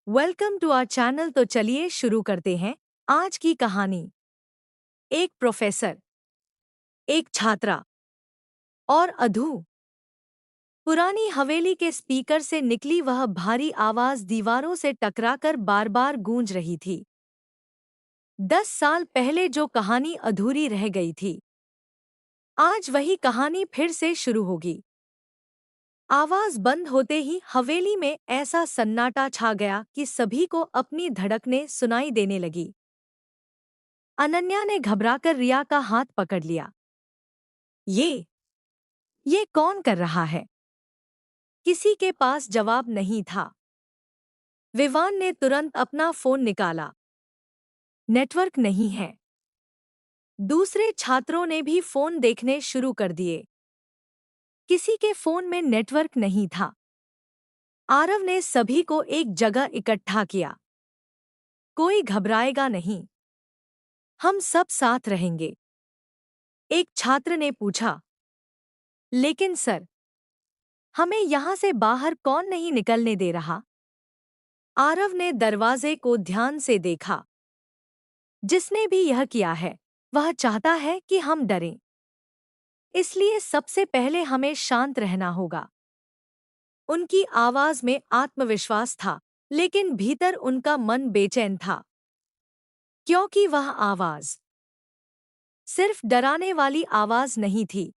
Welcome to our channel. तो चलिए शुरू करते हैं आज की कहानी। एक प्रोफेसर, एक छात्रा और अधू। पुरानी हवेली के स्पीकर से निकली वह भारी आवाज दीवारों से टकराकर बार बार गूंज रही थी। 10 साल पहले जो कहानी अधूरी रह गई थी, आज वही कहानी फिर से शुरू होगी। आवाज बंद होते ही हवेली में ऐसा सन्नाटा छा गया कि सभी को अपनी धड़कनें सुनाई देने लगी। अनन्या ने घबराकर रिया का हाथ पकड़ लिया। ये ये कौन कर रहा है? किसी के पास जवाब नहीं था। विवान ने तुरंत अपना फोन निकाला। नेटवर्क नहीं है। दूसरे छात्रों ने भी फोन देखने शुरू कर दिए। किसी के फोन में नेटवर्क नहीं था। आरव ने सभी को एक जगह इकट्ठा किया। कोई घबराएगा नहीं, हम सब साथ रहेंगे। एक छात्र ने पूछा, लेकिन सर, हमें यहाँ से बाहर कौन नहीं निकलने दे रहा? आरव ने दरवाजे को ध्यान से देखा। जिसने भी यह किया है, वह चाहता है कि हम डरें। इसलिए सबसे पहले हमें शांत रहना होगा। उनकी आवाज में आत्मविश्वास था, लेकिन भीतर उनका मन बेचैन था। क्योंकि वह आवाज सिर्फ डराने वाली आवाज नहीं थी।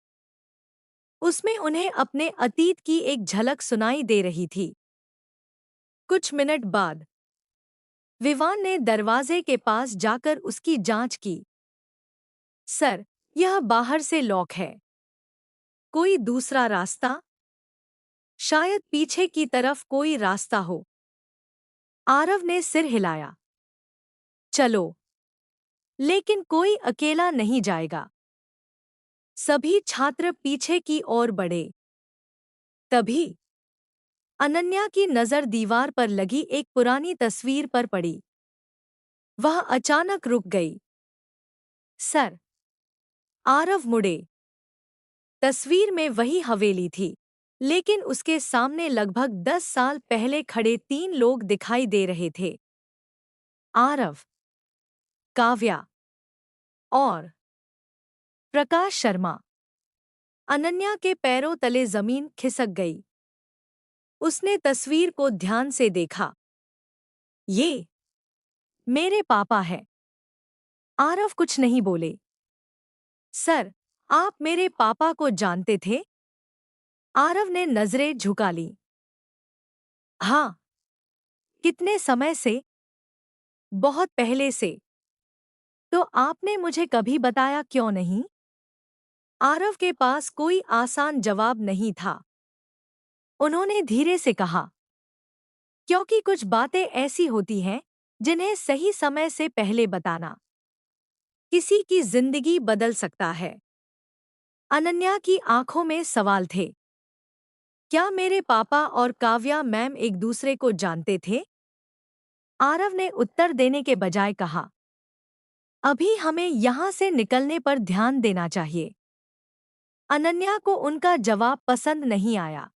उसमें उन्हें अपने अतीत की एक झलक सुनाई दे रही थी। कुछ मिनट बाद विवान ने दरवाजे के पास जाकर उसकी जांच की। सर, यह बाहर से लॉक है। कोई दूसरा रास्ता? शायद पीछे की तरफ कोई रास्ता हो। आरव ने सिर हिलाया। चलो, लेकिन कोई अकेला नहीं जाएगा। सभी छात्र पीछे की ओर बढ़े। तभी अनन्या की नजर दीवार पर लगी एक पुरानी तस्वीर पर पड़ी। वह अचानक रुक गई। सर, आरव मुड़े। तस्वीर में वही हवेली थी, लेकिन उसके सामने लगभग 10 साल पहले खड़े 3 लोग दिखाई दे रहे थे। आरव, काव्या और प्रकाश शर्मा। अनन्या के पैरों तले जमीन खिसक गई। उसने तस्वीर को ध्यान से देखा। ये मेरे पापा है। आरव कुछ नहीं बोले। सर, आप मेरे पापा को जानते थे? आरव ने नजरें झुका ली। हाँ। कितने समय से? बहुत पहले से। तो आपने मुझे कभी बताया क्यों नहीं? आरव के पास कोई आसान जवाब नहीं था। उन्होंने धीरे से कहा, क्योंकि कुछ बातें ऐसी होती हैं जिन्हें सही समय से पहले बताना किसी की जिंदगी बदल सकता है। अनन्या की आंखों में सवाल थे। क्या मेरे पापा और काव्या मैम एक दूसरे को जानते थे? आरव ने उत्तर देने के बजाय कहा, अभी हमें यहाँ से निकलने पर ध्यान देना चाहिए। अनन्या को उनका जवाब पसंद नहीं आया,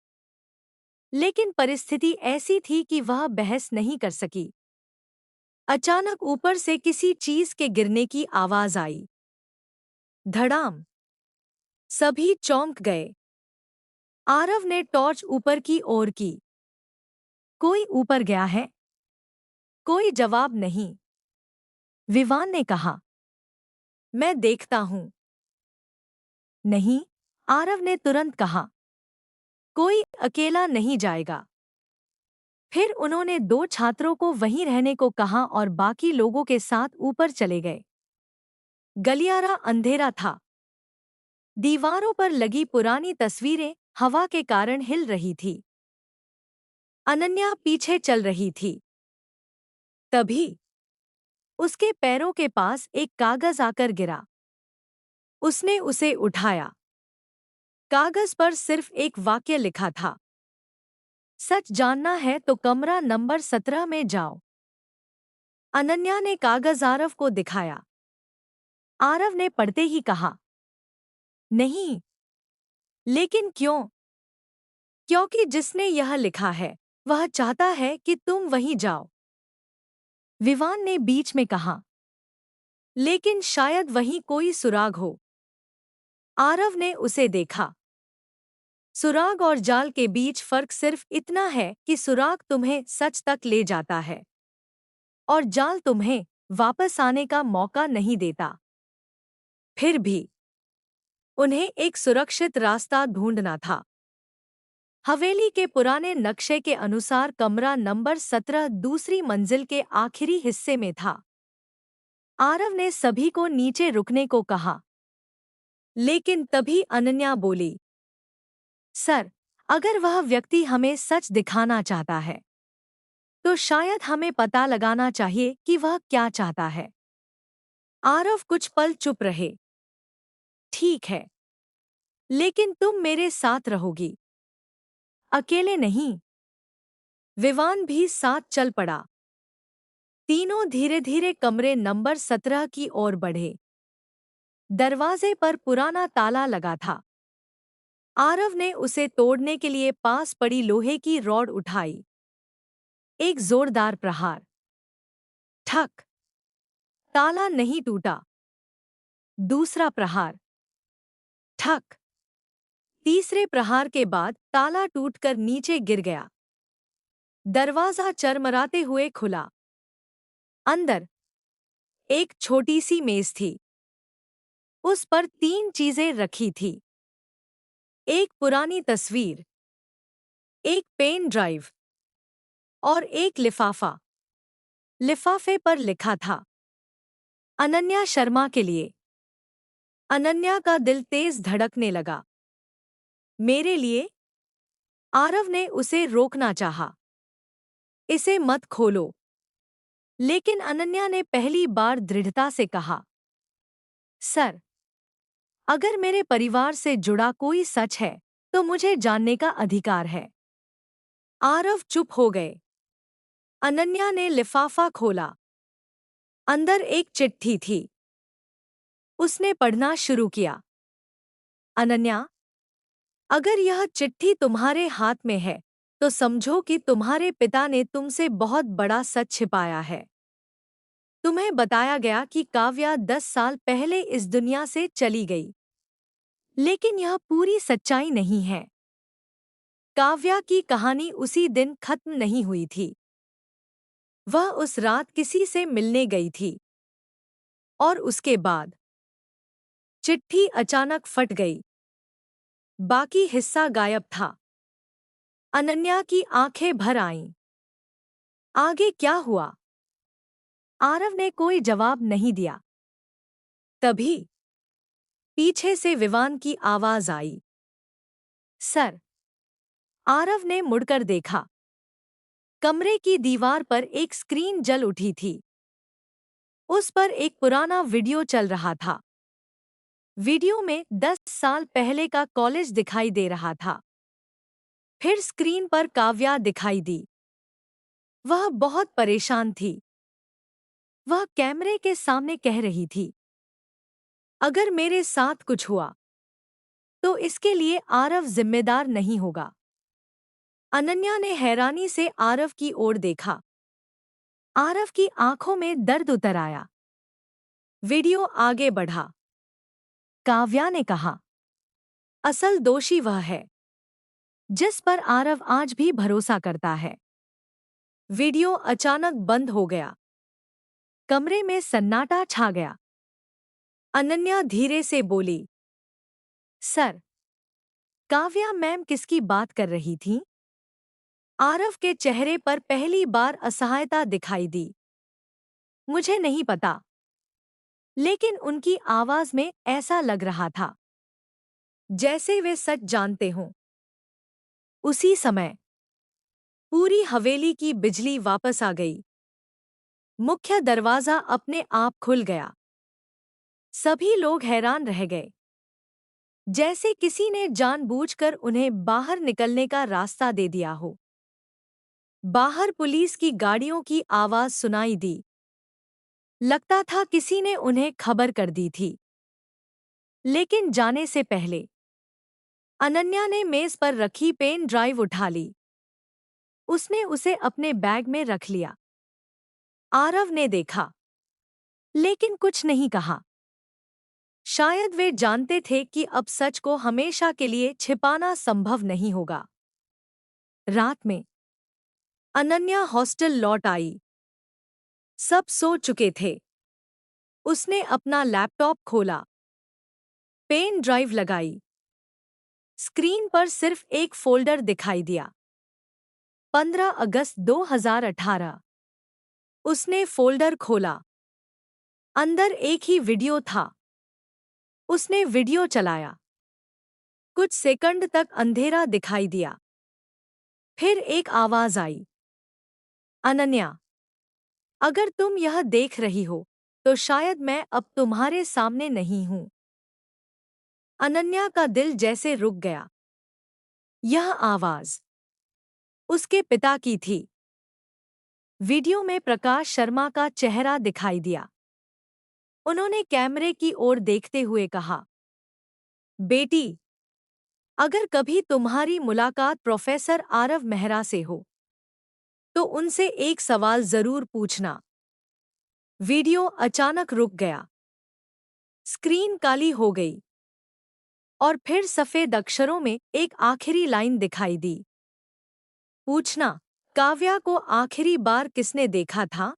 लेकिन परिस्थिति ऐसी थी कि वह बहस नहीं कर सकी। अचानक ऊपर से किसी चीज के गिरने की आवाज आई। धड़ाम। सभी चौंक गए। आरव ने टॉर्च ऊपर की ओर की। कोई ऊपर गया है? कोई जवाब नहीं। विवान ने कहा, मैं देखता हूं। नहीं, आरव ने तुरंत कहा, कोई अकेला नहीं जाएगा। फिर उन्होंने 2 छात्रों को वहीं रहने को कहा और बाकी लोगों के साथ ऊपर चले गए। गलियारा अंधेरा था। दीवारों पर लगी पुरानी तस्वीरें हवा के कारण हिल रही थी। अनन्या पीछे चल रही थी। तभी उसके पैरों के पास एक कागज आकर गिरा। उसने उसे उठाया। कागज पर सिर्फ एक वाक्य लिखा था, सच जानना है तो कमरा नंबर 17 में जाओ। अनन्या ने कागज आरव को दिखाया। आरव ने पढ़ते ही कहा, नहीं। लेकिन क्यों? क्योंकि जिसने यह लिखा है, वह चाहता है कि तुम वहीं जाओ। विवान ने बीच में कहा। लेकिन शायद वहीं कोई सुराग हो। आरव ने उसे देखा। सुराग और जाल के बीच फर्क सिर्फ इतना है कि सुराग तुम्हें सच तक ले जाता है और जाल तुम्हें वापस आने का मौका नहीं देता। फिर भी उन्हें एक सुरक्षित रास्ता ढूंढना था। हवेली के पुराने नक्शे के अनुसार कमरा नंबर 17 दूसरी मंजिल के आखिरी हिस्से में था। आरव ने सभी को नीचे रुकने को कहा। लेकिन तभी अनन्या बोली, सर, अगर वह व्यक्ति हमें सच दिखाना चाहता है तो शायद हमें पता लगाना चाहिए कि वह क्या चाहता है। आरव कुछ पल चुप रहे। ठीक है, लेकिन तुम मेरे साथ रहोगी, अकेले नहीं। विवान भी साथ चल पड़ा। तीनों धीरे धीरे कमरे नंबर 17 की ओर बढ़े। दरवाजे पर पुराना ताला लगा था। आरव ने उसे तोड़ने के लिए पास पड़ी लोहे की रॉड उठाई। एक जोरदार प्रहार। ठक। ताला नहीं टूटा। दूसरा प्रहार। ठक। तीसरे प्रहार के बाद ताला टूटकर नीचे गिर गया। दरवाजा चरमराते हुए खुला। अंदर एक छोटी सी मेज थी। उस पर 3 चीजें रखी थी। एक पुरानी तस्वीर, एक पेन ड्राइव और एक लिफाफा। लिफाफे पर लिखा था, अनन्या शर्मा के लिए। अनन्या का दिल तेज धड़कने लगा। मेरे लिए? आरव ने उसे रोकना चाहा। इसे मत खोलो। लेकिन अनन्या ने पहली बार दृढ़ता से कहा, सर, अगर मेरे परिवार से जुड़ा कोई सच है तो मुझे जानने का अधिकार है। आरव चुप हो गए। अनन्या ने लिफाफा खोला। अंदर एक चिट्ठी थी। उसने पढ़ना शुरू किया। अनन्या, अगर यह चिट्ठी तुम्हारे हाथ में है तो समझो कि तुम्हारे पिता ने तुमसे बहुत बड़ा सच छिपाया है। तुम्हें बताया गया कि काव्या 10 साल पहले इस दुनिया से चली गई। लेकिन यह पूरी सच्चाई नहीं है। काव्या की कहानी उसी दिन खत्म नहीं हुई थी। वह उस रात किसी से मिलने गई थी और उसके बाद चिट्ठी अचानक फट गई। बाकी हिस्सा गायब था। अनन्या की आंखें भर आईं। आगे क्या हुआ? आरव ने कोई जवाब नहीं दिया। तभी पीछे से विवान की आवाज आई। सर। आरव ने मुड़कर देखा। कमरे की दीवार पर एक स्क्रीन जल उठी थी। उस पर एक पुराना वीडियो चल रहा था। वीडियो में 10 साल पहले का कॉलेज दिखाई दे रहा था। फिर स्क्रीन पर काव्या दिखाई दी। वह बहुत परेशान थी। वह कैमरे के सामने कह रही थी, अगर मेरे साथ कुछ हुआ तो इसके लिए आरव जिम्मेदार नहीं होगा। अनन्या ने हैरानी से आरव की ओर देखा। आरव की आंखों में दर्द उतर आया। वीडियो आगे बढ़ा। काव्या ने कहा, असल दोषी वह है जिस पर आरव आज भी भरोसा करता है। वीडियो अचानक बंद हो गया। कमरे में सन्नाटा छा गया। अनन्या धीरे से बोली, सर, काव्या मैम किसकी बात कर रही थीं? आरव के चेहरे पर पहली बार असहायता दिखाई दी। मुझे नहीं पता। लेकिन उनकी आवाज में ऐसा लग रहा था जैसे वे सच जानते हों। उसी समय पूरी हवेली की बिजली वापस आ गई। मुख्य दरवाजा अपने आप खुल गया। सभी लोग हैरान रह गए, जैसे किसी ने जानबूझकर उन्हें बाहर निकलने का रास्ता दे दिया हो। बाहर पुलिस की गाड़ियों की आवाज सुनाई दी। लगता था किसी ने उन्हें खबर कर दी थी। लेकिन जाने से पहले अनन्या ने मेज पर रखी पेन ड्राइव उठा ली। उसने उसे अपने बैग में रख लिया। आरव ने देखा, लेकिन कुछ नहीं कहा। शायद वे जानते थे कि अब सच को हमेशा के लिए छिपाना संभव नहीं होगा। रात में अनन्या हॉस्टल लौट आई। सब सो चुके थे। उसने अपना लैपटॉप खोला, पेन ड्राइव लगाई। स्क्रीन पर सिर्फ एक फोल्डर दिखाई दिया। 15 अगस्त 2018। उसने फोल्डर खोला। अंदर एक ही वीडियो था। उसने वीडियो चलाया। कुछ सेकंड तक अंधेरा दिखाई दिया। फिर एक आवाज आई, अनन्या, अगर तुम यह देख रही हो तो शायद मैं अब तुम्हारे सामने नहीं हूं। अनन्या का दिल जैसे रुक गया। यह आवाज उसके पिता की थी। वीडियो में प्रकाश शर्मा का चेहरा दिखाई दिया। उन्होंने कैमरे की ओर देखते हुए कहा, बेटी, अगर कभी तुम्हारी मुलाकात प्रोफेसर आरव मेहरा से हो तो उनसे एक सवाल जरूर पूछना। वीडियो अचानक रुक गया। स्क्रीन काली हो गई और फिर सफेद अक्षरों में एक आखिरी लाइन दिखाई दी। पूछना, काव्या को आखिरी बार किसने देखा था?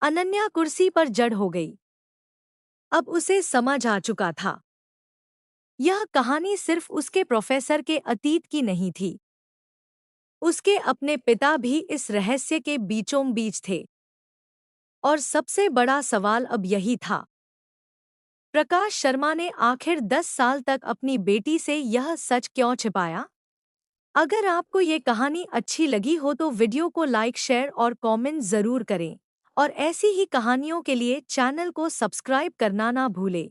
अनन्या कुर्सी पर जड़ हो गई। अब उसे समझ आ चुका था। यह कहानी सिर्फ उसके प्रोफेसर के अतीत की नहीं थी। उसके अपने पिता भी इस रहस्य के बीचों बीच थे। और सबसे बड़ा सवाल अब यही था, प्रकाश शर्मा ने आखिर 10 साल तक अपनी बेटी से यह सच क्यों छिपाया? अगर आपको ये कहानी अच्छी लगी हो तो वीडियो को लाइक, शेयर और कमेंट जरूर करें। और ऐसी ही कहानियों के लिए चैनल को सब्सक्राइब करना ना भूलें।